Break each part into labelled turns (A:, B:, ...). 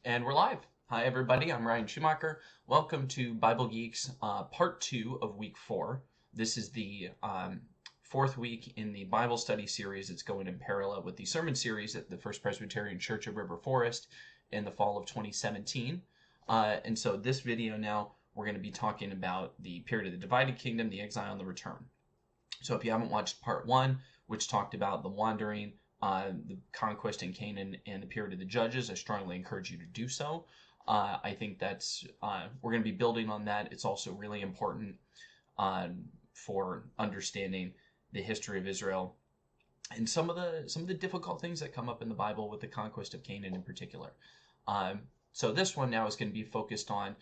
A: And we're live. Hi, everybody. I'm Ryan Schumacher. Welcome to Bible Geeks, part 2 of week 4. This is the fourth week in the Bible study series. It's going in parallel with the sermon series at the First Presbyterian Church of River Forest in the fall of 2017. And so this video now, we're going to be talking about the period of the divided kingdom, the exile, and the return. So if you haven't watched part 1, which talked about the wandering, the conquest in Canaan, and the period of the judges, I strongly encourage you to do so. I think that's we're going to be building on that. It's also really important for understanding the history of Israel and some of the difficult things that come up in the Bible with the conquest of Canaan in particular. So this one now is going to be focused on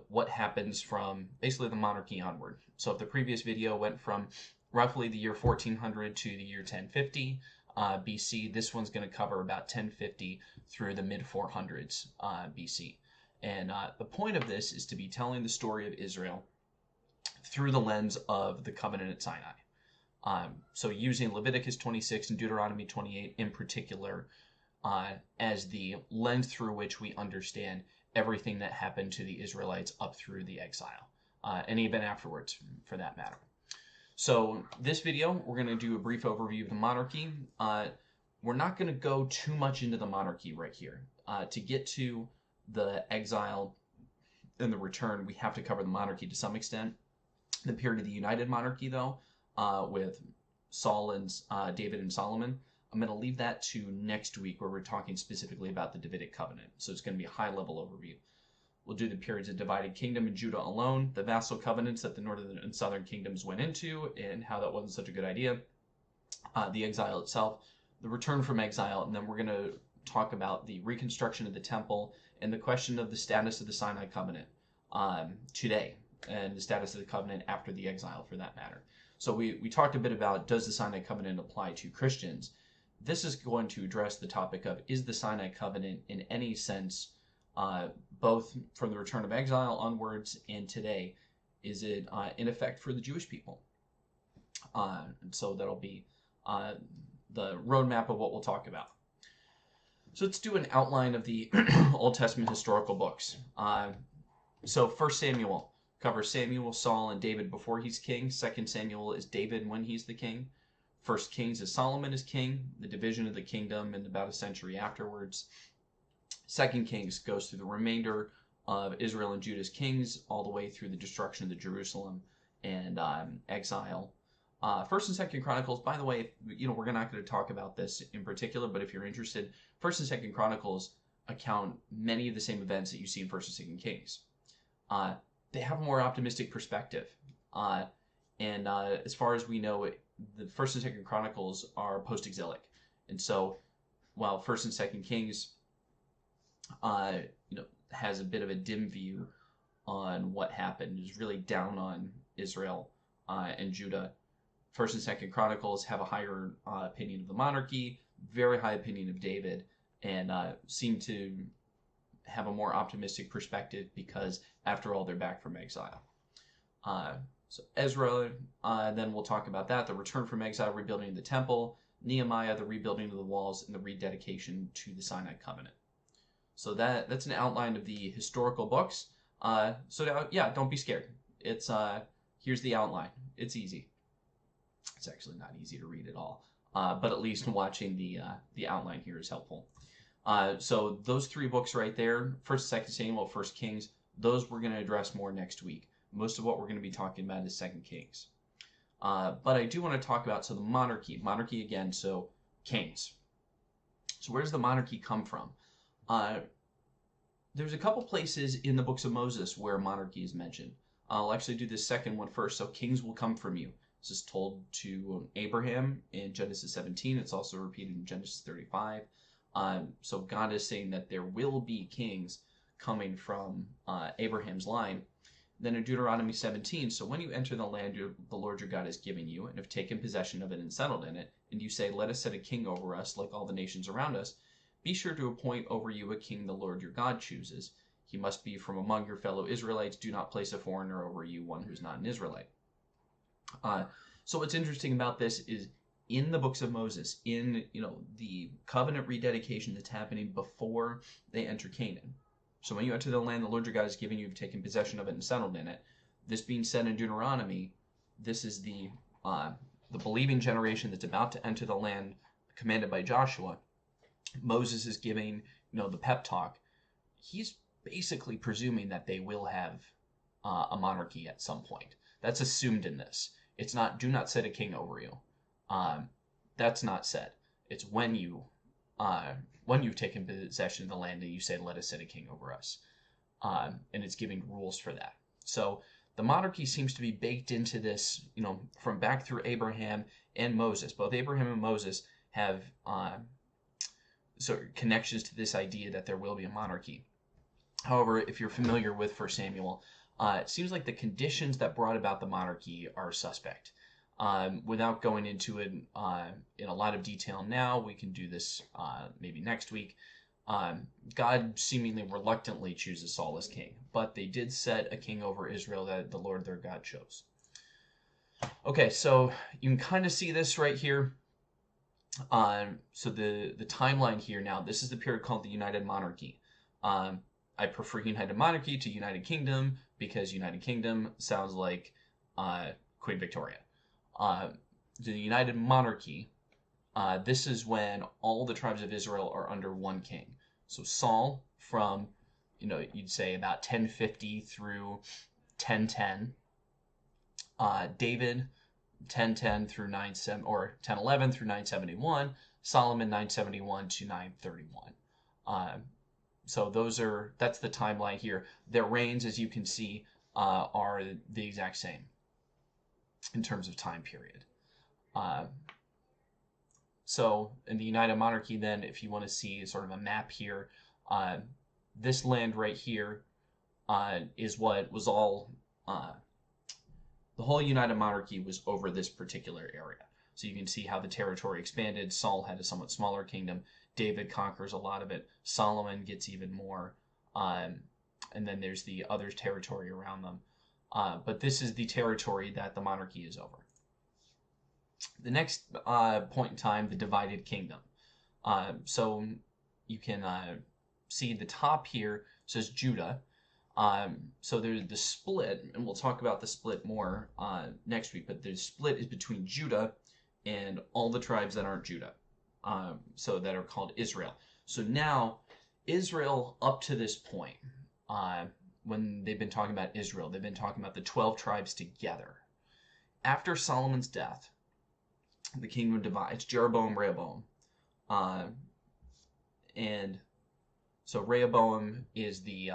A: what happens from basically the monarchy onward. So if the previous video went from roughly the year 1400 to the year 1050 BC, this one's going to cover about 1050 through the mid 400s BC. And the point of this is to be telling the story of Israel through the lens of the covenant at Sinai. So using Leviticus 26 and Deuteronomy 28 in particular as the lens through which we understand everything that happened to the Israelites up through the exile, and even afterwards, for that matter. So this video, we're going to do a brief overview of the monarchy. We're not going to go too much into the monarchy right here. To get to the exile and the return, we have to cover the monarchy to some extent. The period of the united monarchy, though, with Saul and David and Solomon, I'm going to leave that to next week, where we're talking specifically about the Davidic covenant. So it's going to be a high-level overview. We'll do the periods of divided kingdom in Judah alone, the vassal covenants that the northern and southern kingdoms went into, and how that wasn't such a good idea, the exile itself, the return from exile, and then we're going to talk about the reconstruction of the temple and the question of the status of the Sinai covenant today, and the status of the covenant after the exile, for that matter. So we talked a bit about, does the Sinai covenant apply to Christians? This is going to address the topic of, is the Sinai covenant in any sense, both from the return of exile onwards and today, is it in effect for the Jewish people? And so that'll be the roadmap of what we'll talk about. So let's do an outline of the Old Testament historical books. So 1 Samuel covers Samuel, Saul, and David before he's king. 2 Samuel is David when he's the king. 1 Kings is Solomon as king, the division of the kingdom, and about a century afterwards. 2 Kings goes through the remainder of Israel and Judah's kings, all the way through the destruction of the Jerusalem and exile. 1st and 2nd Chronicles, by the way, we're not going to talk about this in particular, but if you're interested, 1st and 2nd Chronicles account many of the same events that you see in 1st and 2nd Kings. They have a more optimistic perspective. And as far as we know, the 1st and 2nd Chronicles are post-exilic. And so while 1st and 2nd Kings has a bit of a dim view on what happened, is really down on Israel and Judah, 1st and 2nd Chronicles have a higher opinion of the monarchy, very high opinion of David, and seem to have a more optimistic perspective because, after all, they're back from exile. So Ezra, then we'll talk about that, the return from exile, rebuilding of the temple, Nehemiah, the rebuilding of the walls, and the rededication to the Sinai covenant. So that's an outline of the historical books. So now, yeah, don't be scared. It's here's the outline. It's easy. It's actually not easy to read at all, but at least watching the outline here is helpful. So those 3 books right there, 1st, 2nd Samuel, 1st Kings, those we're going to address more next week. Most of what we're going to be talking about is 2nd Kings. But I do want to talk about, so the monarchy. Monarchy again, so kings. So where does the monarchy come from? There's a couple places in the books of Moses where monarchy is mentioned. I'll actually do this second one first. So kings will come from you. This is told to Abraham in Genesis 17. It's also repeated in Genesis 35. So God is saying that there will be kings coming from Abraham's line. Then in Deuteronomy 17, so when you enter the land the Lord your God has given you, and have taken possession of it and settled in it, and you say, let us set a king over us like all the nations around us, be sure to appoint over you a king the Lord your God chooses. He must be from among your fellow Israelites. Do not place a foreigner over you, one who's not an Israelite. So what's interesting about this is in the books of Moses, in the covenant rededication that's happening before they enter Canaan. So when you enter the land the Lord your God is giving you, you've taken possession of it and settled in it. This being said in Deuteronomy, this is the believing generation that's about to enter the land commanded by Joshua. Moses is giving the pep talk. He's basically presuming that they will have a monarchy at some point. That's assumed in this. It's not, do not set a king over you. That's not said. It's when you've taken possession of the land and you say, let us set a king over us. And it's giving rules for that. So the monarchy seems to be baked into this, from back through Abraham and Moses. Both Abraham and Moses have sort of connections to this idea that there will be a monarchy. However, if you're familiar with 1 Samuel, it seems like the conditions that brought about the monarchy are suspect. Without going into it in a lot of detail now, we can do this maybe next week. God seemingly reluctantly chooses Saul as king, but they did set a king over Israel that the Lord their God chose. Okay, so you can kind of see this right here. So the timeline here now, this is the period called the United Monarchy. I prefer United Monarchy to United Kingdom because United Kingdom sounds like Queen Victoria. The United Monarchy, this is when all the tribes of Israel are under one king. So Saul from, you'd say about 1050 through 1010. David, 1010 through 970, or 1011 through 971. Solomon, 971 to 931. So that's the timeline here. Their reigns, as you can see, are the exact same in terms of time period. So in the United Monarchy then, if you want to see sort of a map here, this land right here is what was all, the whole United Monarchy was over this particular area. So you can see how the territory expanded. Saul had a somewhat smaller kingdom. David conquers a lot of it. Solomon gets even more. And then there's the other territory around them. But this is the territory that the monarchy is over. The next point in time, the divided kingdom. So you can see the top here says Judah. So there's the split, and we'll talk about the split more next week, but the split is between Judah and all the tribes that aren't Judah, so that are called Israel. So now, Israel up to this point, when they've been talking about Israel, they've been talking about the 12 tribes together. After Solomon's death, the kingdom divides, Jeroboam, Rehoboam. And so Rehoboam is the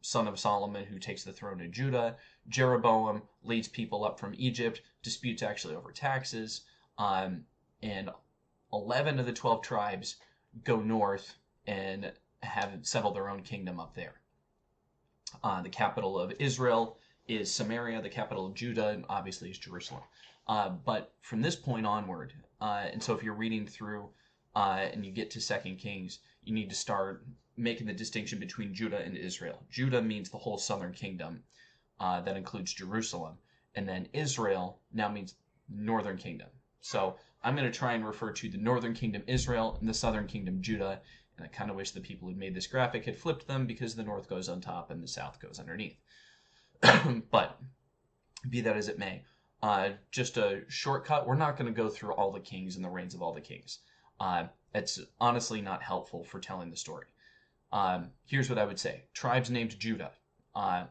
A: son of Solomon who takes the throne of Judah. Jeroboam leads people up from Egypt, disputes actually over taxes, and 11 of the 12 tribes go north and have settled their own kingdom up there. The capital of Israel is Samaria, the capital of Judah, obviously, is Jerusalem. But from this point onward, and so if you're reading through and you get to 2 Kings, you need to start making the distinction between Judah and Israel. Judah means the whole southern kingdom that includes Jerusalem, and then Israel now means northern kingdom. So I'm going to try and refer to the northern kingdom Israel and the southern kingdom Judah, and I kind of wish the people who made this graphic had flipped them because the north goes on top and the south goes underneath. But be that as it may, just a shortcut, we're not going to go through all the kings and the reigns of all the kings. It's honestly not helpful for telling the story. Here's what I would say. Tribes named Judah,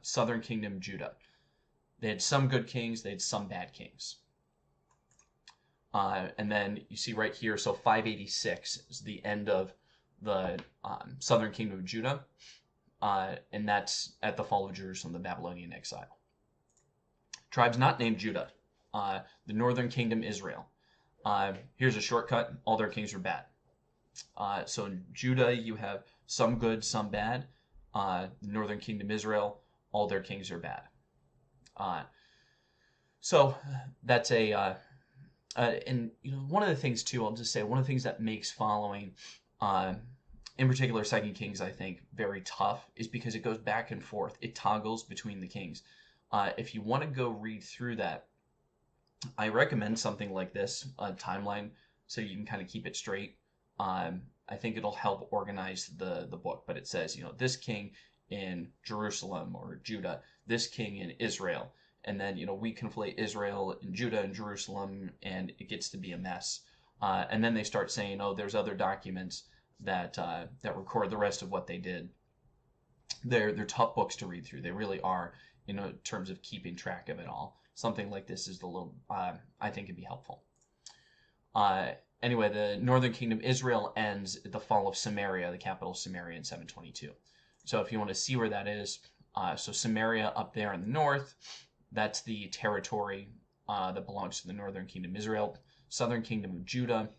A: southern kingdom Judah. They had some good kings, they had some bad kings. And then you see right here, so 586 is the end of the southern kingdom of Judah, and that's at the fall of Jerusalem, the Babylonian exile. Tribes not named Judah, the northern kingdom Israel. Here's a shortcut, all their kings are bad. So in Judah, you have some good, some bad. The northern kingdom Israel, all their kings are bad. So that's a... and one of the things too, I'll just say, one of the things that makes following, in particular 2 Kings, I think, very tough is because it goes back and forth. It toggles between the kings. If you want to go read through that, I recommend something like this, a timeline, so you can kind of keep it straight. I think it'll help organize the book. But it says, this king in Jerusalem or Judah, this king in Israel, and then we conflate Israel and Judah and Jerusalem, and it gets to be a mess. And then they start saying, oh, there's other documents that record the rest of what they did. They're tough books to read through. They really are, in terms of keeping track of it all. Something like this is I think it'd be helpful. Anyway, the northern kingdom Israel ends at the fall of Samaria, the capital of Samaria, in 722. So if you want to see where that is, so Samaria up there in the north, that's the territory that belongs to the northern kingdom Israel. Southern kingdom of Judah,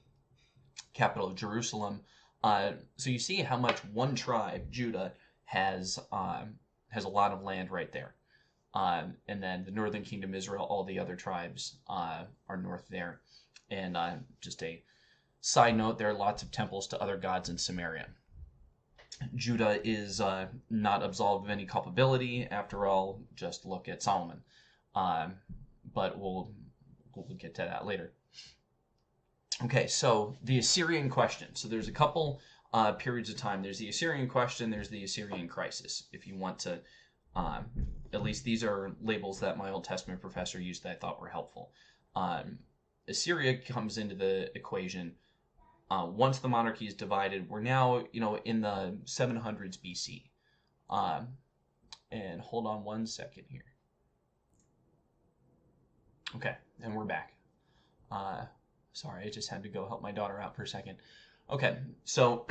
A: capital of Jerusalem. So you see how much one tribe, Judah, has a lot of land right there. And then the northern kingdom Israel, all the other tribes are north there. And just a side note, there are lots of temples to other gods in Samaria. Judah is not absolved of any culpability. After all, just look at Solomon. But we'll get to that later. Okay, so the Assyrian Question. So there's a couple periods of time. There's the Assyrian Question, there's the Assyrian Crisis. If you want to, at least these are labels that my Old Testament professor used that I thought were helpful. Assyria comes into the equation once the monarchy is divided. We're now, in the 700s BC. And hold on one second here. Okay, and we're back. Sorry, I just had to go help my daughter out for a second. Okay, so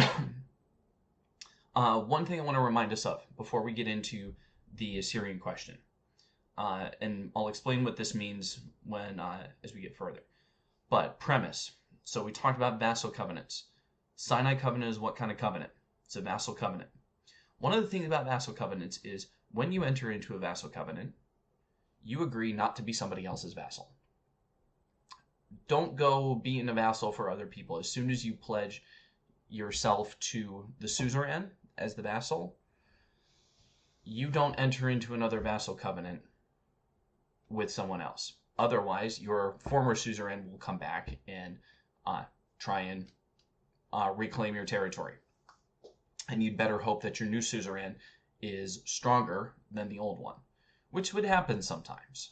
A: one thing I want to remind us of before we get into the Assyrian Question, and I'll explain what this means as we get further. But premise. So we talked about vassal covenants. Sinai covenant is what kind of covenant? It's a vassal covenant. One of the things about vassal covenants is when you enter into a vassal covenant, you agree not to be somebody else's vassal. Don't go being a vassal for other people. As soon as you pledge yourself to the suzerain as the vassal, you don't enter into another vassal covenant with someone else. Otherwise, your former suzerain will come back and try and reclaim your territory. And you'd better hope that your new suzerain is stronger than the old one, which would happen sometimes.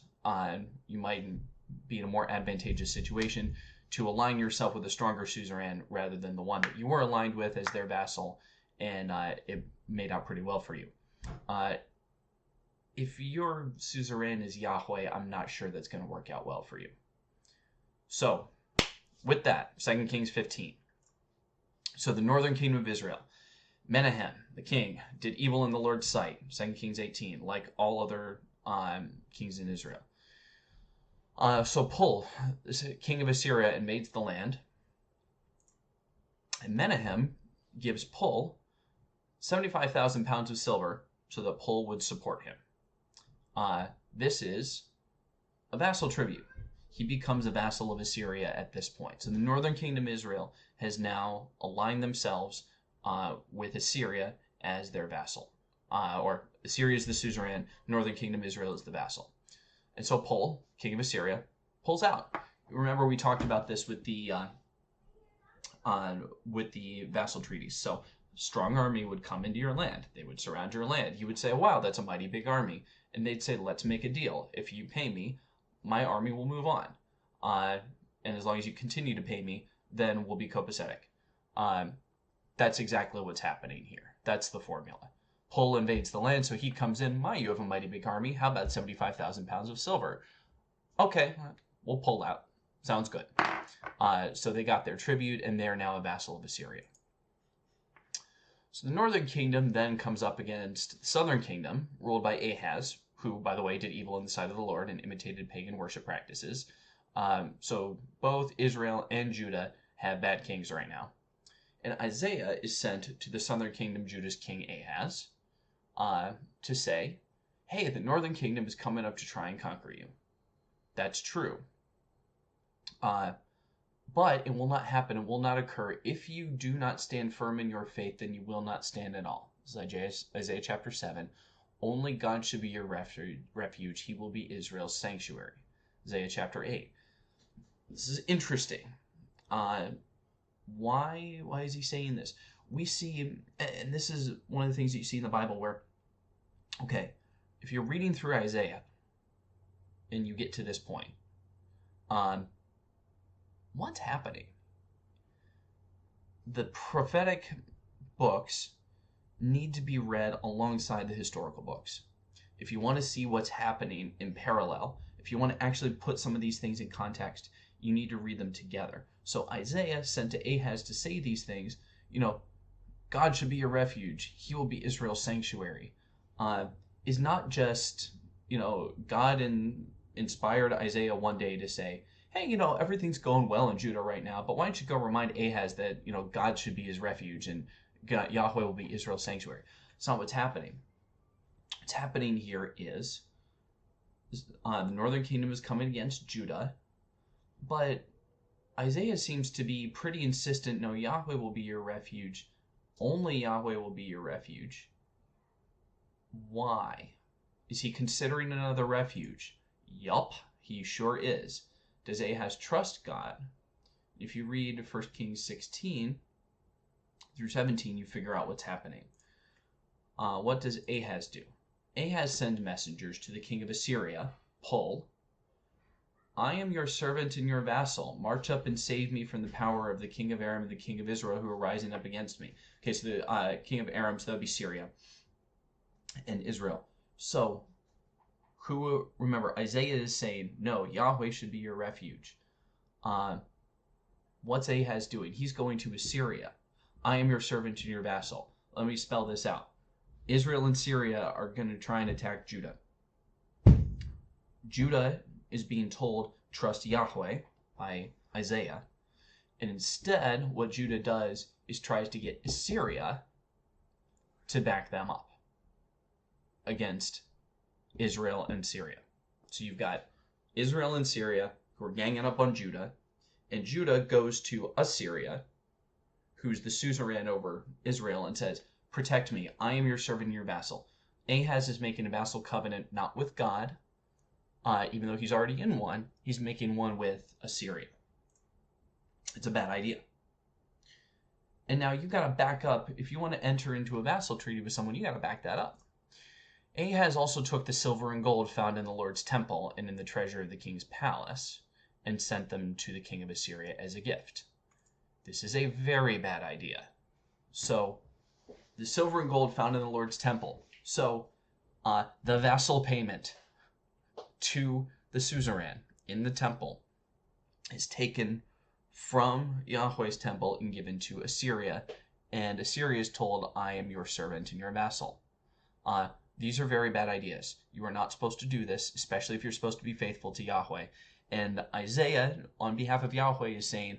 A: You might be in a more advantageous situation to align yourself with a stronger suzerain rather than the one that you were aligned with as their vassal, and it made out pretty well for you. If your suzerain is Yahweh, I'm not sure that's going to work out well for you. So, with that, 2 Kings 15. So the northern kingdom of Israel, Menahem, the king, did evil in the Lord's sight, 2 Kings 18, like all other kings in Israel. So Pul, king of Assyria, invades the land. And Menahem gives Pul 75,000 pounds of silver so that Pul would support him. This is a vassal tribute. He becomes a vassal of Assyria at this point. So the northern kingdom Israel has now aligned themselves with Assyria as their vassal. Or Assyria is the suzerain, northern kingdom Israel is the vassal. And so Pul, king of Assyria, pulls out. Remember we talked about this with the vassal treaties. So strong army would come into your land. They would surround your land. You would say, wow, that's a mighty big army. And they'd say, let's make a deal. If you pay me, my army will move on. And as long as you continue to pay me, then we'll be copacetic. That's exactly what's happening here. That's the formula. Pul invades the land, so he comes in. You have a mighty big army. How about 75,000 pounds of silver? Okay, we'll pull out. Sounds good. So they got their tribute, and they're now a vassal of Assyria. So the northern kingdom then comes up against the southern kingdom, ruled by Ahaz, who, by the way, did evil in the sight of the Lord and imitated pagan worship practices. So both Israel and Judah have bad kings right now. And Isaiah is sent to the southern kingdom, Judah's king Ahaz, to say, hey, the northern kingdom is coming up to try and conquer you. That's true. But it will not happen. It will not occur. If you do not stand firm in your faith, then you will not stand at all. This is Isaiah chapter 7. Only God should be your refuge. He will be Israel's sanctuary. Isaiah chapter 8. This is interesting. Why is he saying this? We see, and this is one of the things that you see in the Bible where, okay, if you're reading through Isaiah and you get to this point, what's happening? The prophetic books need to be read alongside the historical books. If you want to see what's happening in parallel, if you want to actually put some of these things in context, you need to read them together. So Isaiah sent to Ahaz to say these things, God should be your refuge. He will be Israel's sanctuary. Is not just, God inspired Isaiah one day to say, hey, everything's going well in Judah right now, but why don't you go remind Ahaz that, God should be his refuge and Yahweh will be Israel's sanctuary. It's not what's happening. What's happening here is the northern kingdom is coming against Judah, but Isaiah seems to be pretty insistent, no, Yahweh will be your refuge. Only Yahweh will be your refuge. Why? Is he considering another refuge? Yup, he sure is. Does Ahaz trust God? If you read 1 Kings 16 through 17, you figure out what's happening. What does Ahaz do? Ahaz sends messengers to the king of Assyria, Pul. I am your servant and your vassal. March up and save me from the power of the king of Aram and the king of Israel who are rising up against me. Okay, so the king of Aram, so that would be Syria and Israel. So, remember, Isaiah is saying, no, Yahweh should be your refuge. What's Ahaz doing? He's going to Assyria. I am your servant and your vassal. Let me spell this out. Israel and Syria are going to try and attack Judah. Judah is being told, trust Yahweh by Isaiah. And instead, what Judah does is tries to get Assyria to back them up against Israel and Syria. So you've got Israel and Syria who are ganging up on Judah, and Judah goes to Assyria, who's the suzerain over Israel, and says, protect me, I am your servant and your vassal. Ahaz is making a vassal covenant not with God, even though he's already in one, he's making one with Assyria. It's a bad idea. And now you've got to back up. If you want to enter into a vassal treaty with someone, you got to back that up. Ahaz also took the silver and gold found in the Lord's temple and in the treasure of the king's palace and sent them to the king of Assyria as a gift. This is a very bad idea. So, the silver and gold found in the Lord's temple. So, the vassal payment to the suzerain in the temple is taken from Yahweh's temple and given to Assyria. And Assyria is told, I am your servant and your vassal. These are very bad ideas. You are not supposed to do this, especially if you're supposed to be faithful to Yahweh. And Isaiah, on behalf of Yahweh, is saying,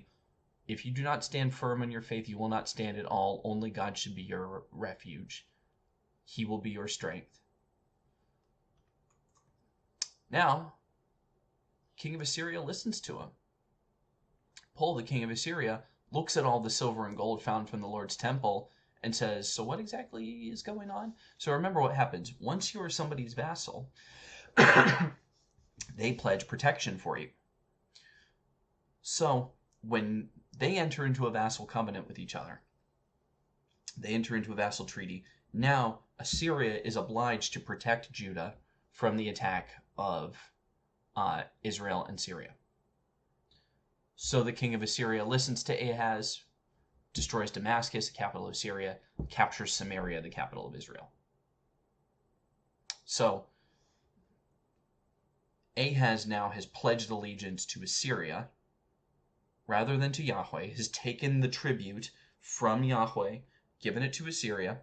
A: if you do not stand firm in your faith, you will not stand at all. Only God should be your refuge. He will be your strength. Now, king of Assyria listens to him. Pul, the king of Assyria, looks at all the silver and gold found from the Lord's temple and says, so what exactly is going on? So remember what happens. Once you are somebody's vassal, they pledge protection for you. So when they enter into a vassal covenant with each other, they enter into a vassal treaty, now Assyria is obliged to protect Judah from the attack of Israel and Syria. So the king of Assyria listens to Ahaz, destroys Damascus, the capital of Syria, captures Samaria, the capital of Israel. So Ahaz now has pledged allegiance to Assyria rather than to Yahweh, has taken the tribute from Yahweh, given it to Assyria,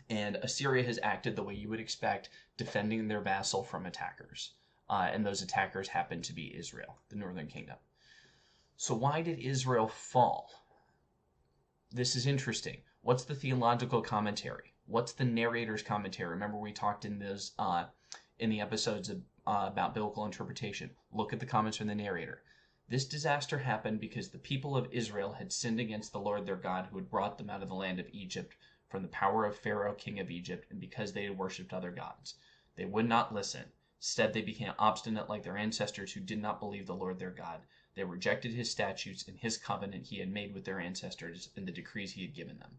A: and Assyria has acted the way you would expect, defending their vassal from attackers. And those attackers happen to be Israel, the northern kingdom. So why did Israel fall? This is interesting. What's the theological commentary? What's the narrator's commentary? Remember we talked in those in the episodes about biblical interpretation. Look at the comments from the narrator. This disaster happened because the people of Israel had sinned against the Lord their God, who had brought them out of the land of Egypt from the power of Pharaoh, king of Egypt, and because they had worshipped other gods. They would not listen. Instead, they became obstinate like their ancestors who did not believe the Lord their God. They rejected his statutes and his covenant he had made with their ancestors and the decrees he had given them.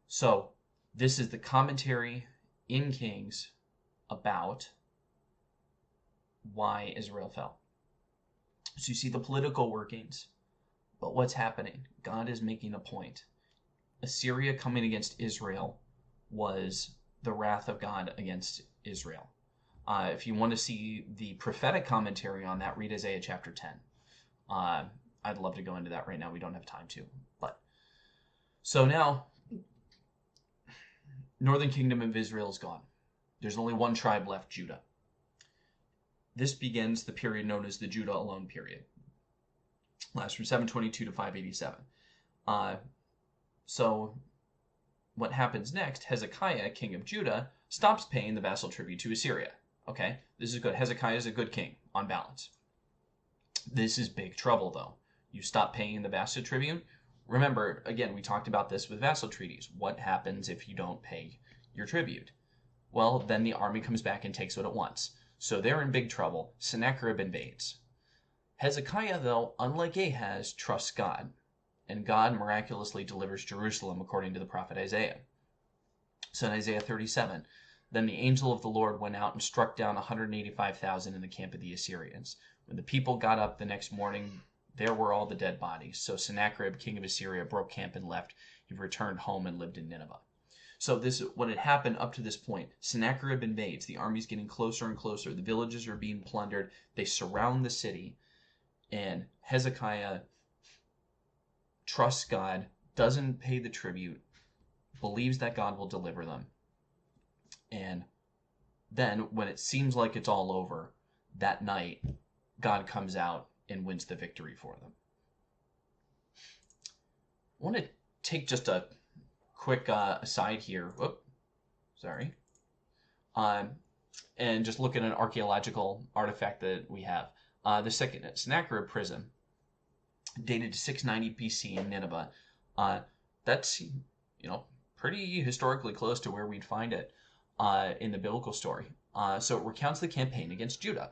A: So, this is the commentary in Kings about why Israel fell. So you see the political workings, but what's happening? God is making a point. Assyria coming against Israel was the wrath of God against Israel. If you want to see the prophetic commentary on that, read Isaiah chapter 10. I'd love to go into that right now. We don't have time to. But so now, northern kingdom of Israel is gone. There's only one tribe left, Judah. This begins the period known as the Judah alone period. Lasts from 722 to 587. So what happens next, Hezekiah, king of Judah, stops paying the vassal tribute to Assyria. Okay, this is good. Hezekiah is a good king, on balance. This is big trouble, though. You stop paying the vassal tribute. Remember, again, we talked about this with vassal treaties. What happens if you don't pay your tribute? Well, then the army comes back and takes what it wants. So they're in big trouble. Sennacherib invades. Hezekiah, though, unlike Ahaz, trusts God. And God miraculously delivers Jerusalem according to the prophet Isaiah. So in Isaiah 37, then the angel of the Lord went out and struck down 185,000 in the camp of the Assyrians. When the people got up the next morning, there were all the dead bodies. So Sennacherib, king of Assyria, broke camp and left. He returned home and lived in Nineveh. So this, what had happened up to this point, Sennacherib invades. The army's getting closer and closer. The villages are being plundered. They surround the city. And Hezekiah trusts God, doesn't pay the tribute, believes that God will deliver them. And then, when it seems like it's all over, that night, God comes out and wins the victory for them. I want to take just a quick aside here. Whoop, sorry. And just look at an archaeological artifact that we have. The second Sennacherib prison, dated to 690 BC in Nineveh. That's, pretty historically close to where we'd find it in the biblical story. So it recounts the campaign against Judah.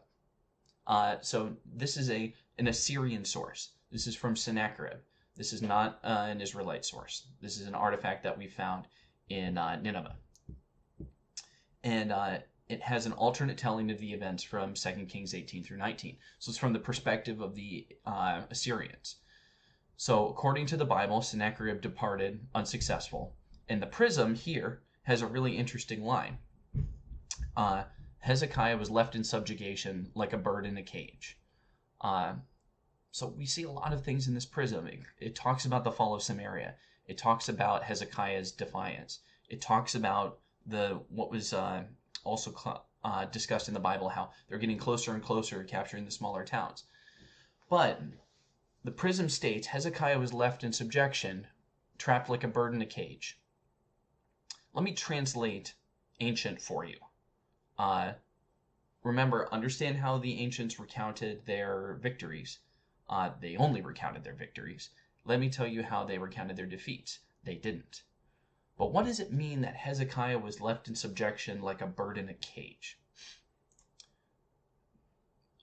A: So this is an Assyrian source. This is from Sennacherib. This is not an Israelite source. This is an artifact that we found in Nineveh. And it has an alternate telling of the events from 2 Kings 18 through 19. So it's from the perspective of the Assyrians. So according to the Bible, Sennacherib departed unsuccessful. And the prism here has a really interesting line. Hezekiah was left in subjugation like a bird in a cage. So we see a lot of things in this prism. It talks about the fall of Samaria. It talks about Hezekiah's defiance. It talks about what was also discussed in the Bible, how they're getting closer and closer to capturing the smaller towns. But the prism states Hezekiah was left in subjection, trapped like a bird in a cage. Let me translate ancient for you. Remember, understand how the ancients recounted their victories. They only recounted their victories. Let me tell you how they recounted their defeats. They didn't. But what does it mean that Hezekiah was left in subjection like a bird in a cage?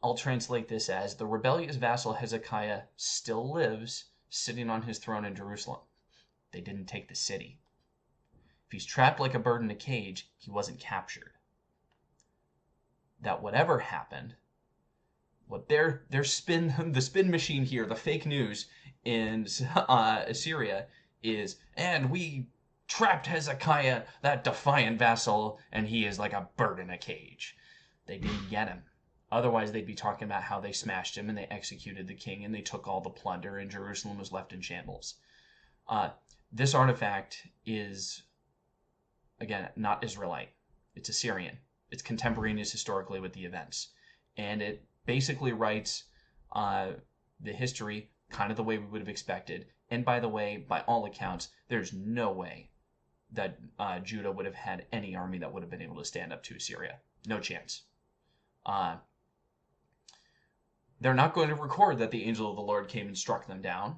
A: I'll translate this as, the rebellious vassal Hezekiah still lives sitting on his throne in Jerusalem. They didn't take the city. If he's trapped like a bird in a cage, he wasn't captured. That whatever happened, what their spin, the spin machine here, the fake news in Assyria is, and we trapped Hezekiah, that defiant vassal, and he is like a bird in a cage. They didn't get him. Otherwise, they'd be talking about how they smashed him and they executed the king and they took all the plunder and Jerusalem was left in shambles. This artifact is, again, not Israelite. It's Assyrian. It's contemporaneous historically with the events. And it basically writes the history kind of the way we would have expected. And by the way, by all accounts, there's no way that Judah would have had any army that would have been able to stand up to Assyria. No chance. They're not going to record that the angel of the Lord came and struck them down.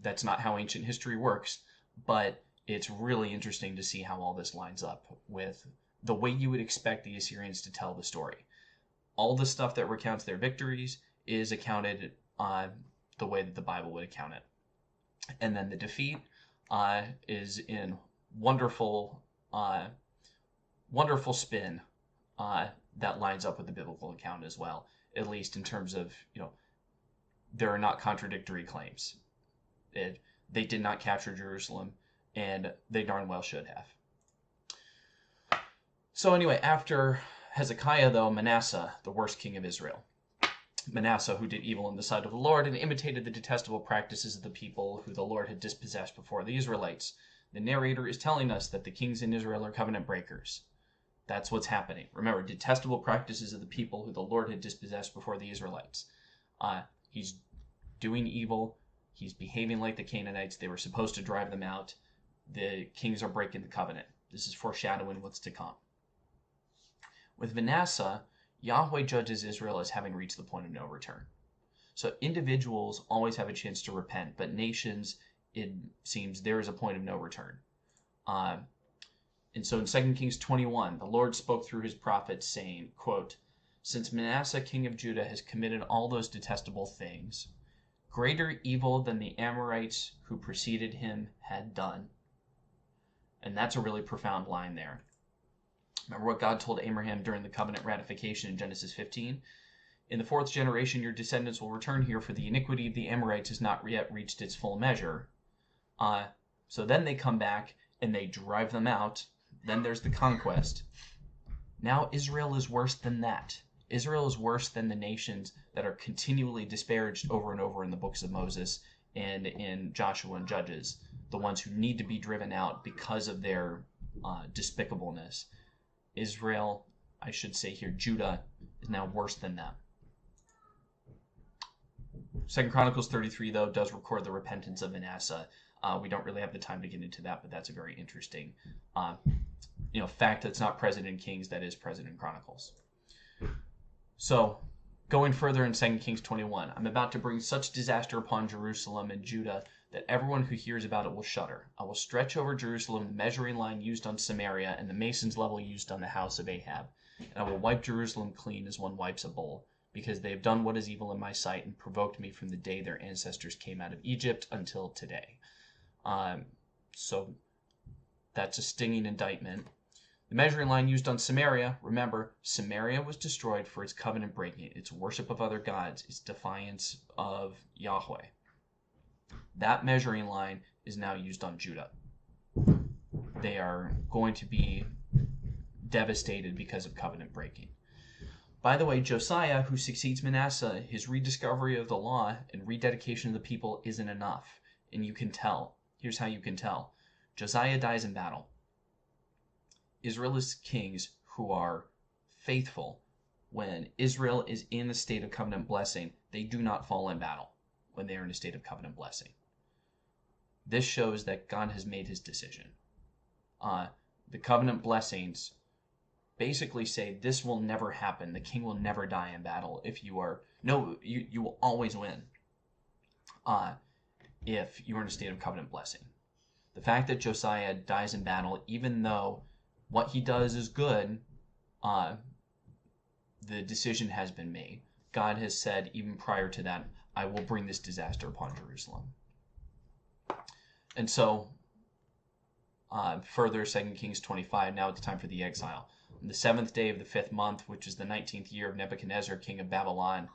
A: That's not how ancient history works. But it's really interesting to see how all this lines up with the way you would expect the Assyrians to tell the story. All the stuff that recounts their victories is accounted the way that the Bible would account it. And then the defeat is in wonderful spin that lines up with the biblical account as well, at least in terms of, there are not contradictory claims. They did not capture Jerusalem, and they darn well should have. So anyway, after Hezekiah, though, Manasseh, the worst king of Israel. Manasseh, who did evil in the sight of the Lord and imitated the detestable practices of the people who the Lord had dispossessed before the Israelites. The narrator is telling us that the kings in Israel are covenant breakers. That's what's happening. Remember, detestable practices of the people who the Lord had dispossessed before the Israelites. He's doing evil. He's behaving like the Canaanites. They were supposed to drive them out. The kings are breaking the covenant. This is foreshadowing what's to come. With Manasseh, Yahweh judges Israel as having reached the point of no return. So individuals always have a chance to repent, but nations, it seems, there is a point of no return. And so in 2 Kings 21, the Lord spoke through his prophets, saying, quote, "Since Manasseh, king of Judah, has committed all those detestable things, greater evil than the Amorites who preceded him had done." And that's a really profound line there. Remember what God told Abraham during the covenant ratification in Genesis 15? "In the fourth generation, your descendants will return here, for the iniquity of the Amorites has not yet reached its full measure." So then they come back and they drive them out. Then there's the conquest. Now Israel is worse than that. Israel is worse than the nations that are continually disparaged over and over in the books of Moses and in Joshua and Judges, the ones who need to be driven out because of their despicableness. Israel, I should say here, Judah, is now worse than them. 2 Chronicles 33, though, does record the repentance of Manasseh. We don't really have the time to get into that, but that's a very interesting fact that's not present in Kings, that is present in Chronicles. So, going further in 2 Kings 21, "I'm about to bring such disaster upon Jerusalem and Judah that everyone who hears about it will shudder. I will stretch over Jerusalem the measuring line used on Samaria and the mason's level used on the house of Ahab. And I will wipe Jerusalem clean as one wipes a bowl, because they have done what is evil in my sight and provoked me from the day their ancestors came out of Egypt until today." So that's a stinging indictment. The measuring line used on Samaria, remember, Samaria was destroyed for its covenant breaking, its worship of other gods, its defiance of Yahweh. That measuring line is now used on Judah. They are going to be devastated because of covenant breaking. By the way, Josiah, who succeeds Manasseh, his rediscovery of the law and rededication of the people isn't enough. And you can tell. Here's how you can tell. Josiah dies in battle. Israel's kings who are faithful, when Israel is in a state of covenant blessing, they do not fall in battle when they are in a state of covenant blessing. This shows that God has made his decision. The covenant blessings basically say this will never happen. The king will never die in battle. You will always win if you are in a state of covenant blessing. The fact that Josiah dies in battle, even though what he does is good, the decision has been made. God has said, even prior to that, I will bring this disaster upon Jerusalem. And so, further, 2 Kings 25, now it's time for the exile. On the 7th day of the 5th month, which is the 19th year of Nebuchadnezzar, king of Babylon,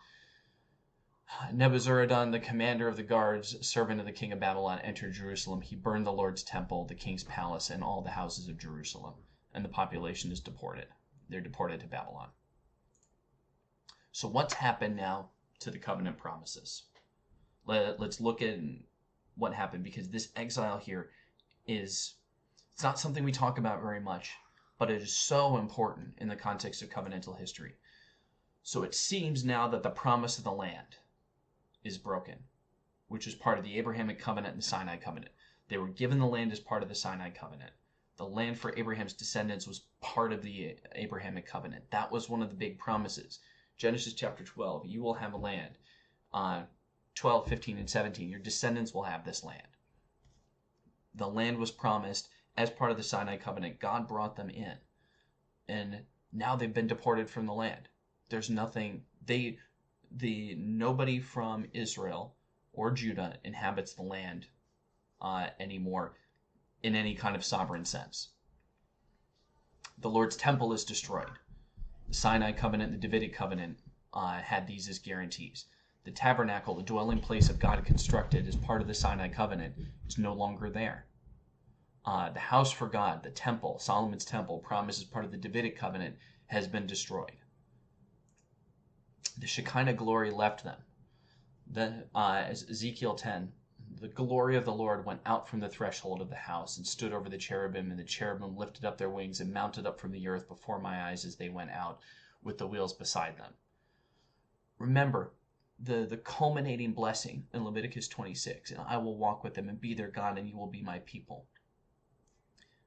A: Nebuzaradan, the commander of the guards, servant of the king of Babylon, entered Jerusalem. He burned the Lord's temple, the king's palace, and all the houses of Jerusalem. And the population is deported. They're deported to Babylon. So what's happened now to the covenant promises? Let's look at what happened, because this exile here it's not something we talk about very much, but it is so important in the context of covenantal history. So it seems now that the promise of the land is broken, which is part of the Abrahamic covenant and the Sinai covenant. They were given the land as part of the Sinai covenant. The land for Abraham's descendants was part of the Abrahamic covenant. That was one of the big promises. Genesis chapter 12, you will have a land. 12, 15, and 17, your descendants will have this land. The land was promised as part of the Sinai covenant. God brought them in. And now they've been deported from the land. There's nothing, nobody from Israel or Judah inhabits the land anymore in any kind of sovereign sense. The Lord's temple is destroyed. The Sinai covenant, the Davidic covenant had these as guarantees. The tabernacle, the dwelling place of God constructed as part of the Sinai covenant, is no longer there. The house for God, the temple, Solomon's temple, promised as part of the Davidic covenant, has been destroyed. The Shekinah glory left them. As Ezekiel 10, the glory of the Lord went out from the threshold of the house and stood over the cherubim, and the cherubim lifted up their wings and mounted up from the earth before my eyes as they went out, with the wheels beside them. Remember the culminating blessing in Leviticus 26, and I will walk with them and be their God, and you will be my people.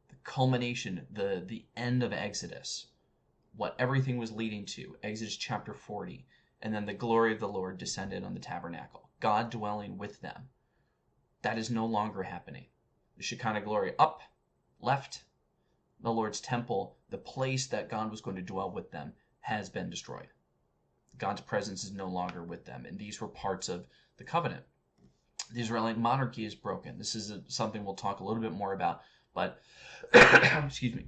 A: The culmination, the end of Exodus, what everything was leading to, Exodus chapter 40, and then the glory of the Lord descended on the tabernacle, God dwelling with them. That is no longer happening. The Shekinah glory up, left, the Lord's temple, the place that God was going to dwell with them, has been destroyed. God's presence is no longer with them, and these were parts of the covenant. The Israelite monarchy is broken. This is something we'll talk a little bit more about, but excuse me.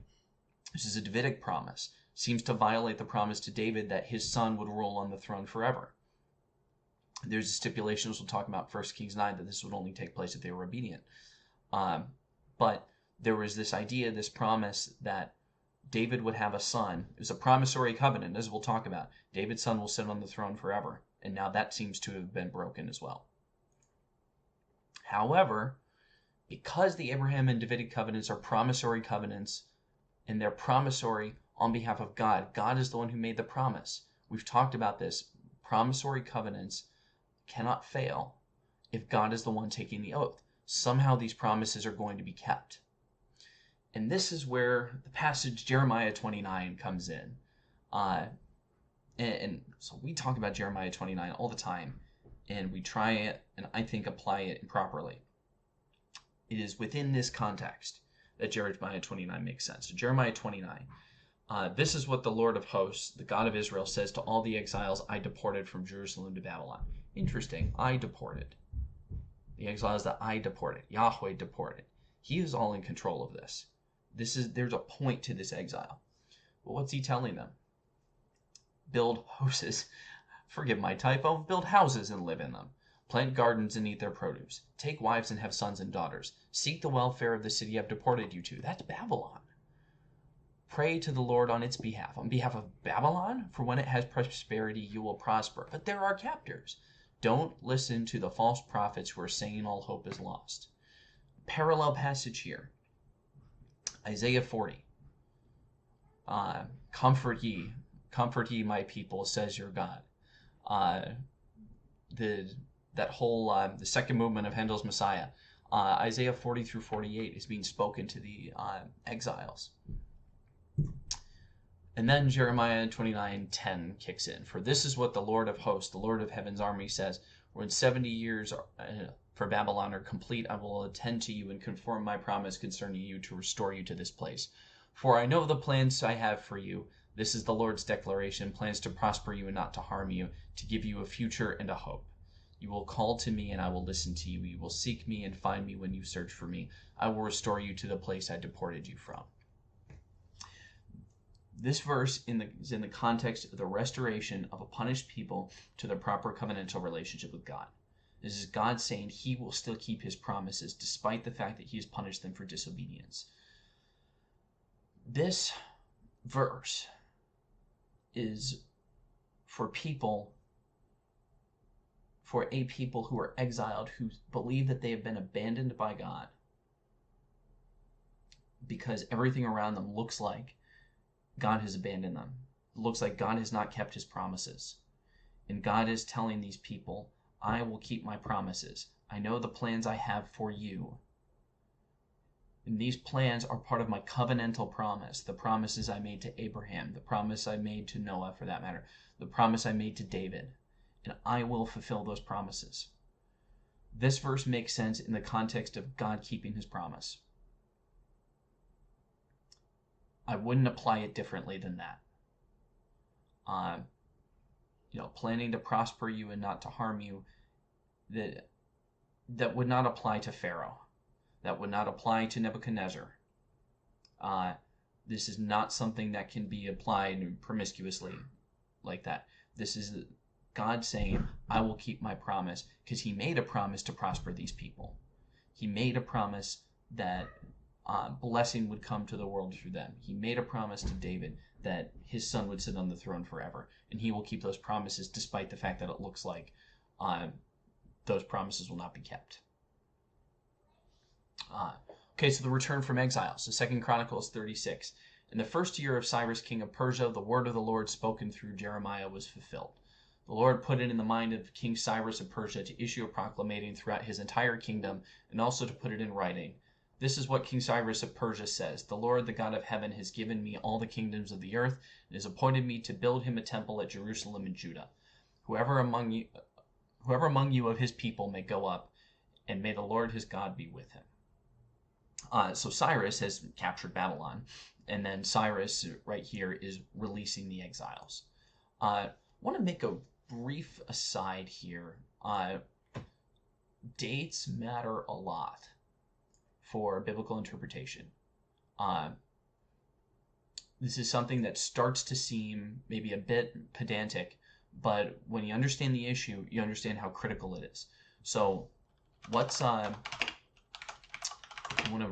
A: This is a Davidic promise. Seems to violate the promise to David that his son would rule on the throne forever. There's a stipulation, as we'll talk about 1 Kings 9, that this would only take place if they were obedient. But there was this idea, this promise that David would have a son. It was a promissory covenant, as we'll talk about. David's son will sit on the throne forever. And now that seems to have been broken as well. However, because the Abraham and Davidic covenants are promissory covenants, and they're promissory on behalf of God, God is the one who made the promise. We've talked about this. Promissory covenants cannot fail if God is the one taking the oath. Somehow these promises are going to be kept. And this is where the passage Jeremiah 29 comes in. And so we talk about Jeremiah 29 all the time, and we try it, and I think apply it improperly. It is within this context that Jeremiah 29 makes sense. So Jeremiah 29, this is what the Lord of hosts, the God of Israel, says to all the exiles I deported from Jerusalem to Babylon. Interesting, I deported. The exiles that I deported, Yahweh deported. He is all in control of this. There's a point to this exile. But what's he telling them? Build houses. Forgive my typo. Build houses and live in them. Plant gardens and eat their produce. Take wives and have sons and daughters. Seek the welfare of the city I've deported you to. That's Babylon. Pray to the Lord on its behalf. On behalf of Babylon, for when it has prosperity, you will prosper. But there are captors. Don't listen to the false prophets who are saying all hope is lost. Parallel passage here. Isaiah 40. Comfort ye my people, says your God. The second movement of Handel's Messiah, Isaiah 40 through 48 is being spoken to the exiles. And then Jeremiah 29:10 kicks in. For this is what the Lord of hosts, the Lord of heaven's army says, when 70 years for Babylon are complete, I will attend to you and conform my promise concerning you to restore you to this place. For I know the plans I have for you. This is the Lord's declaration, plans to prosper you and not to harm you, to give you a future and a hope. You will call to me and I will listen to you. You will seek me and find me when you search for me. I will restore you to the place I deported you from. This verse is in the context of the restoration of a punished people to their proper covenantal relationship with God. This is God saying he will still keep his promises despite the fact that he has punished them for disobedience. This verse is for a people who are exiled, who believe that they have been abandoned by God because everything around them looks like God has abandoned them. It looks like God has not kept his promises. And God is telling these people, I will keep my promises. I know the plans I have for you. And these plans are part of my covenantal promise, the promises I made to Abraham, the promise I made to Noah, for that matter, the promise I made to David. And I will fulfill those promises. This verse makes sense in the context of God keeping his promise. I wouldn't apply it differently than that. planning to prosper you and not to harm you, that would not apply to Pharaoh. That would not apply to Nebuchadnezzar. This is not something that can be applied promiscuously like that. This is God saying, I will keep my promise, because he made a promise to prosper these people. He made a promise that blessing would come to the world through them. He made a promise to David that his son would sit on the throne forever, and he will keep those promises despite the fact that it looks like those promises will not be kept. Okay, so the return from exile. So 2 Chronicles 36. In the first year of Cyrus, king of Persia, the word of the Lord spoken through Jeremiah was fulfilled. The Lord put it in the mind of King Cyrus of Persia to issue a proclamation throughout his entire kingdom, and also to put it in writing. This is what King Cyrus of Persia says. The Lord, the God of heaven, has given me all the kingdoms of the earth, and has appointed me to build him a temple at Jerusalem and Judah. Whoever among you of his people may go up, and may the Lord his God be with him. So Cyrus has captured Babylon, and then Cyrus right here is releasing the exiles. I want to make a brief aside here. Dates matter a lot for biblical interpretation. This is something that starts to seem maybe a bit pedantic, but when you understand the issue, you understand how critical it is. So let's I want to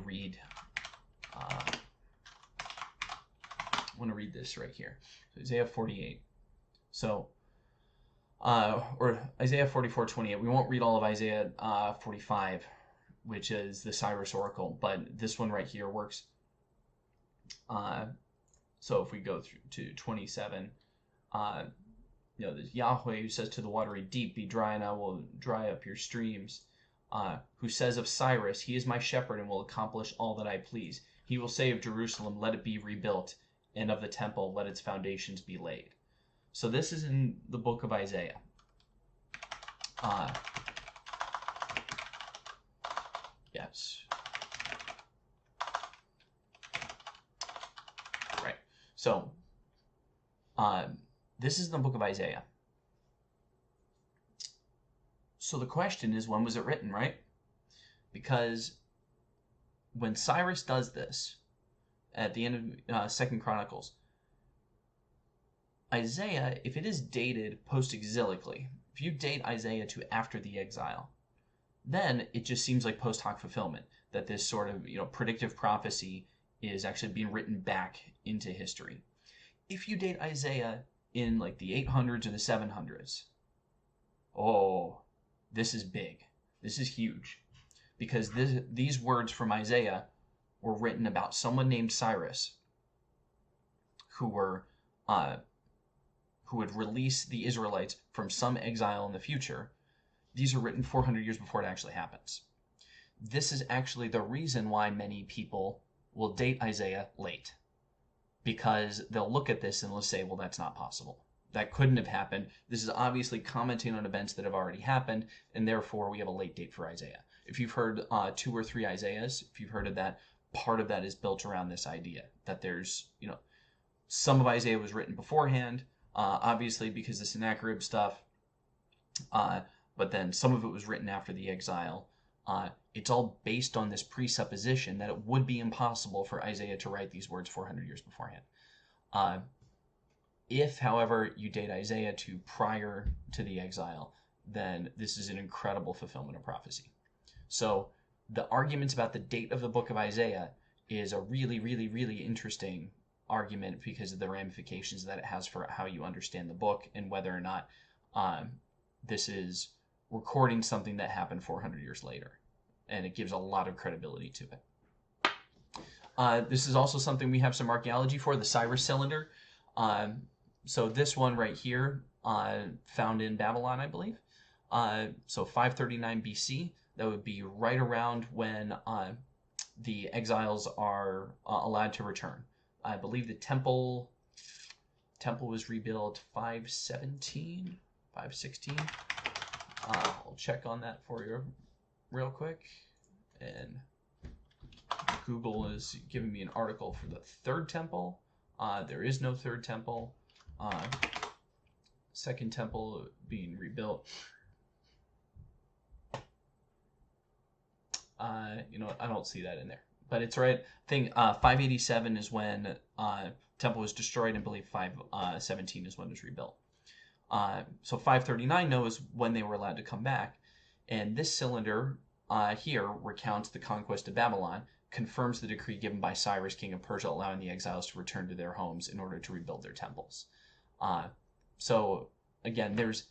A: read this right here. So Isaiah 48. So or Isaiah 44:28. We won't read all of Isaiah 45, which is the Cyrus oracle, but this one right here works. So if we go through to 27, there's Yahweh who says to the watery deep, be dry and I will dry up your streams. Who says of Cyrus, he is my shepherd and will accomplish all that I please. He will say of Jerusalem, let it be rebuilt, and of the temple, let its foundations be laid. So this is in the book of Isaiah. Yes. Right. So this is the book of Isaiah. So the question is, when was it written, right? Because when Cyrus does this at the end of 2 Chronicles, Isaiah, if it is dated post-exilically, if you date Isaiah to after the exile, then it just seems like post hoc fulfillment, that this sort of predictive prophecy is actually being written back into history. If you date Isaiah in like the 800s or the 700s, oh, this is big. This is huge. Because these words from Isaiah were written about someone named Cyrus who would release the Israelites from some exile in the future. These are written 400 years before it actually happens. This is actually the reason why many people will date Isaiah late. Because they'll look at this and they'll say, well, that's not possible. That couldn't have happened. This is obviously commenting on events that have already happened, and therefore we have a late date for Isaiah. If you've heard 2 or 3 Isaiahs, if you've heard of that, part of that is built around this idea that there's, some of Isaiah was written beforehand, obviously because the Sennacherib stuff, but then some of it was written after the exile. It's all based on this presupposition that it would be impossible for Isaiah to write these words 400 years beforehand. If, however, you date Isaiah to prior to the exile, then this is an incredible fulfillment of prophecy. So the arguments about the date of the book of Isaiah is a really, really, really interesting argument because of the ramifications that it has for how you understand the book and whether or not this is recording something that happened 400 years later. And it gives a lot of credibility to it. This is also something we have some archaeology for, the Cyrus cylinder. So this one right here, found in Babylon, I believe. So 539 BC, that would be right around when the exiles are allowed to return. I believe the temple was rebuilt 517, 516. I'll check on that for you real quick. And Google is giving me an article for the third temple. There is no third temple. Second temple being rebuilt. I don't see that in there, but it's right. I think 587 is when temple was destroyed, and I believe 517 is when it was rebuilt. So 539 knows when they were allowed to come back, and this cylinder here recounts the conquest of Babylon, confirms the decree given by Cyrus, king of Persia, allowing the exiles to return to their homes in order to rebuild their temples. So again, there's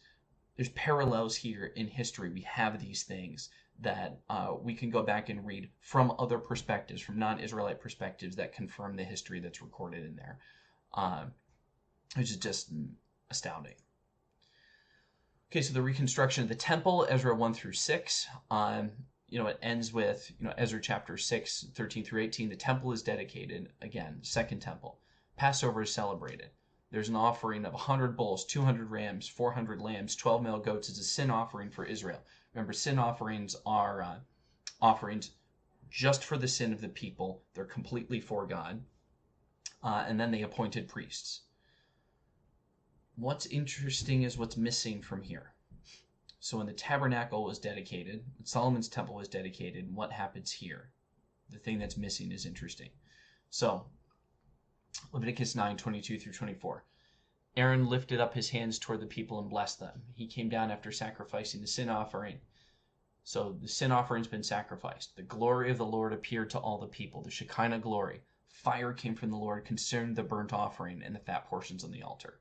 A: parallels here in history. We have these things that we can go back and read from other perspectives, from non-Israelite perspectives, that confirm the history that's recorded in there, which is just astounding. Okay, so the reconstruction of the temple, Ezra 1 through 6. It ends with, Ezra chapter 6, 13 through 18. The temple is dedicated, again, second temple. Passover is celebrated. There's an offering of 100 bulls, 200 rams, 400 lambs, 12 male goats as a sin offering for Israel. Remember, sin offerings are offerings just for the sin of the people. They're completely for God. And then they appointed priests. What's interesting is what's missing from here. So when the tabernacle was dedicated, when Solomon's temple was dedicated, what happens here? The thing that's missing is interesting. So Leviticus 9, 22 through 24. Aaron lifted up his hands toward the people and blessed them. He came down after sacrificing the sin offering. So the sin offering's been sacrificed. The glory of the Lord appeared to all the people, the Shekinah glory. Fire came from the Lord, consumed the burnt offering and the fat portions on the altar.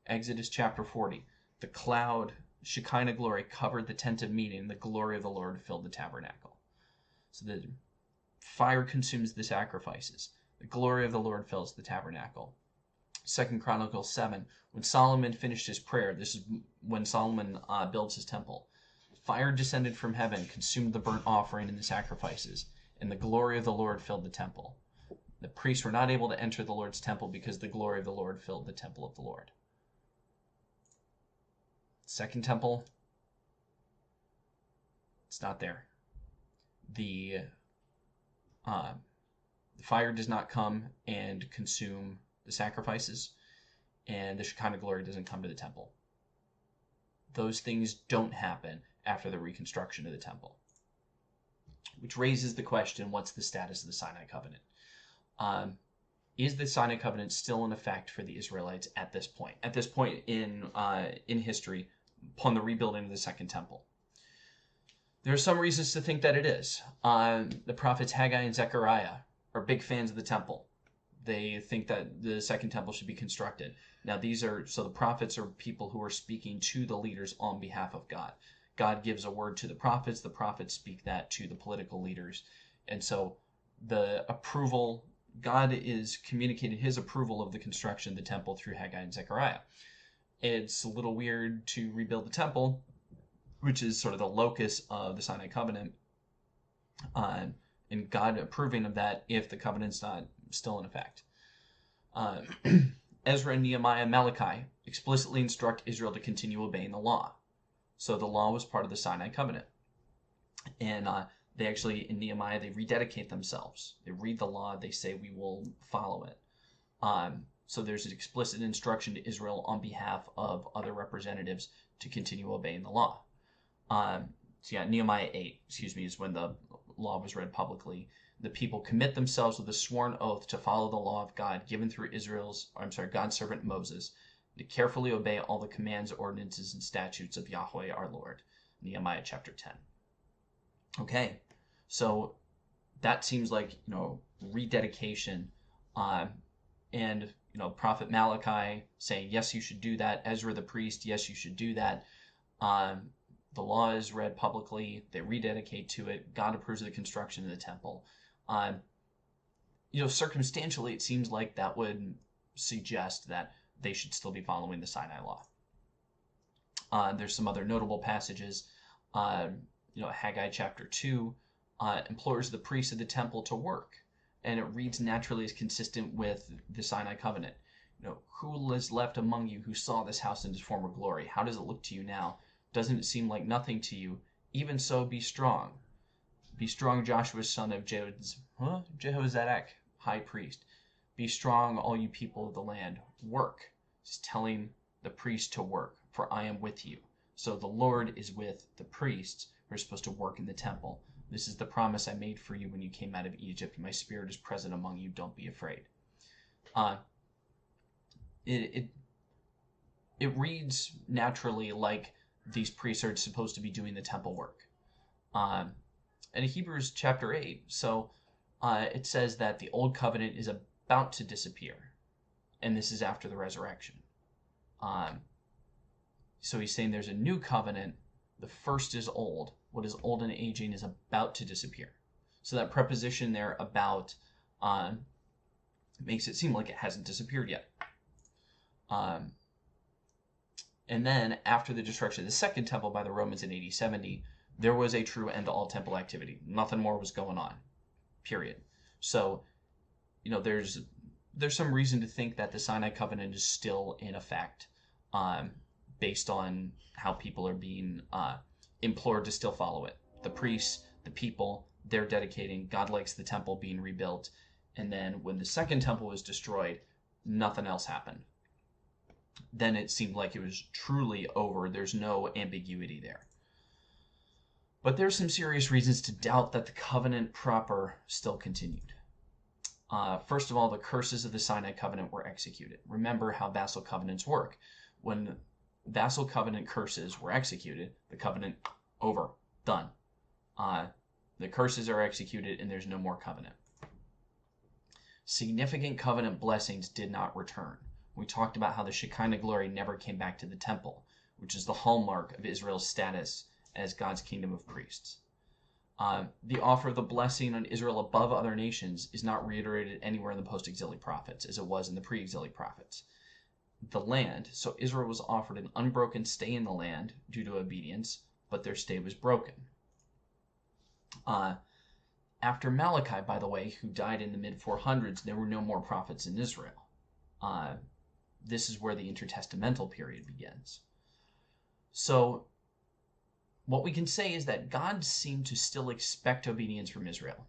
A: Exodus chapter 40. The cloud, Shekinah glory, covered the tent of meeting. The glory of the Lord filled the tabernacle. So the fire consumes the sacrifices. The glory of the Lord fills the tabernacle. 2 Chronicles 7. When Solomon finished his prayer, this is when Solomon builds his temple. Fire descended from heaven, consumed the burnt offering and the sacrifices, and the glory of the Lord filled the temple. The priests were not able to enter the Lord's temple because the glory of the Lord filled the temple of the Lord. Second temple, it's not there. The fire does not come and consume the sacrifices, and the Shekinah glory doesn't come to the temple. Those things don't happen after the reconstruction of the temple. Which raises the question, what's the status of the Sinai covenant? Is the Sinai covenant still in effect for the Israelites at this point? At this point in history, upon the rebuilding of the Second Temple. There are some reasons to think that it is. The prophets Haggai and Zechariah are big fans of the temple. They think that the Second Temple should be constructed. Now the prophets are people who are speaking to the leaders on behalf of God. God gives a word to the prophets speak that to the political leaders. And so the approval, God is communicating his approval of the construction of the temple through Haggai and Zechariah. It's a little weird to rebuild the temple, which is sort of the locus of the Sinai covenant, and God approving of that if the covenant's not still in effect. Ezra, Nehemiah, Malachi explicitly instruct Israel to continue obeying the law. So the law was part of the Sinai covenant. And they actually, in Nehemiah, they rededicate themselves. They read the law, they say, we will follow it. So there's an explicit instruction to Israel on behalf of other representatives to continue obeying the law. Nehemiah 8, is when the law was read publicly. The people commit themselves with a sworn oath to follow the law of God given through God's servant Moses, to carefully obey all the commands, ordinances, and statutes of Yahweh our Lord. Nehemiah chapter 10. Okay, so that seems like, rededication, and prophet Malachi saying, yes, you should do that. Ezra the priest, yes, you should do that. The law is read publicly. They rededicate to it. God approves of the construction of the temple. Circumstantially, it seems like that would suggest that they should still be following the Sinai law. There's some other notable passages. Haggai chapter 2 implores the priests of the temple to work, and it reads naturally as consistent with the Sinai covenant. Who is left among you who saw this house in its former glory? How does it look to you now? Doesn't it seem like nothing to you? Even so, be strong. Be strong, Joshua, son of Jehozadak, high priest. Be strong, all you people of the land. Work. He's telling the priest to work, for I am with you. So the Lord is with the priests who are supposed to work in the temple. This is the promise I made for you when you came out of Egypt. My spirit is present among you. Don't be afraid. It reads naturally like these priests are supposed to be doing the temple work. And in Hebrews chapter 8, so it says that the old covenant is about to disappear. And this is after the resurrection. So he's saying there's a new covenant. The first is old. What is old and aging is about to disappear. So that preposition there, about, makes it seem like it hasn't disappeared yet. And then after the destruction of the second temple by the Romans in AD 70, there was a true end to all temple activity. Nothing more was going on, period. So, there's some reason to think that the Sinai covenant is still in effect, based on how people are being implored to still follow it. The priests, the people, they're dedicating. God likes the temple being rebuilt. And then when the second temple was destroyed, nothing else happened. Then it seemed like it was truly over. There's no ambiguity there. But there's some serious reasons to doubt that the covenant proper still continued. First of all, the curses of the Sinai covenant were executed. Remember how vassal covenants work. When vassal covenant curses were executed, the covenant over, done. The curses are executed and there's no more covenant. Significant covenant blessings did not return. We talked about how the Shekinah glory never came back to the temple, which is the hallmark of Israel's status as God's kingdom of priests. The offer of the blessing on Israel above other nations is not reiterated anywhere in the post-exilic prophets as it was in the pre-exilic prophets. The land, so Israel was offered an unbroken stay in the land due to obedience, but their stay was broken. After Malachi, by the way, who died in the mid-400s, there were no more prophets in Israel. This is where the intertestamental period begins. So what we can say is that God seemed to still expect obedience from Israel,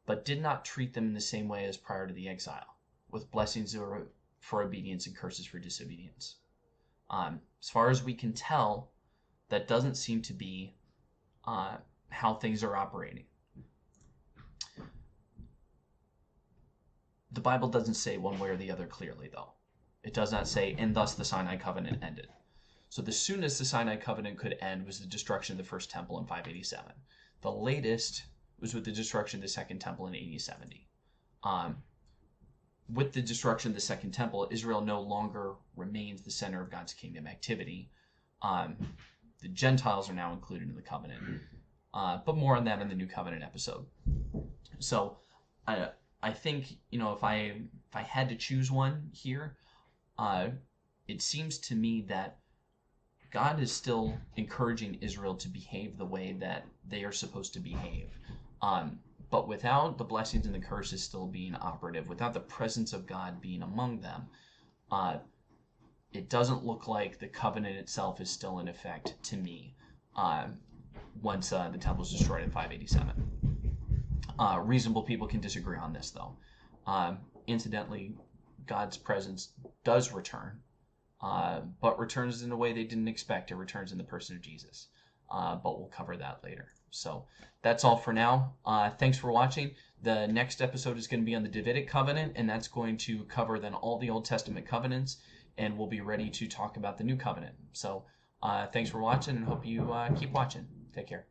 A: but did not treat them in the same way as prior to the exile, with blessings for obedience and curses for disobedience. As far as we can tell, that doesn't seem to be how things are operating. The Bible doesn't say one way or the other clearly, though. It does not say, and thus the Sinai covenant ended. So the soonest the Sinai covenant could end was the destruction of the first temple in 587. The latest was with the destruction of the second temple in AD 70. With the destruction of the second temple, Israel no longer remains the center of God's kingdom activity. The Gentiles are now included in the covenant. But more on that in the New Covenant episode. So I think, if I had to choose one here, it seems to me that God is still encouraging Israel to behave the way that they are supposed to behave. But without the blessings and the curses still being operative, without the presence of God being among them, it doesn't look like the covenant itself is still in effect to me once the temple was destroyed in 587. Reasonable people can disagree on this, though. Incidentally, God's presence does return, but returns in a way they didn't expect. It returns in the person of Jesus. But we'll cover that later. So that's all for now. Thanks for watching. The next episode is going to be on the Davidic covenant, and that's going to cover then all the Old Testament covenants, and we'll be ready to talk about the New Covenant. So thanks for watching, and hope you keep watching. Take care.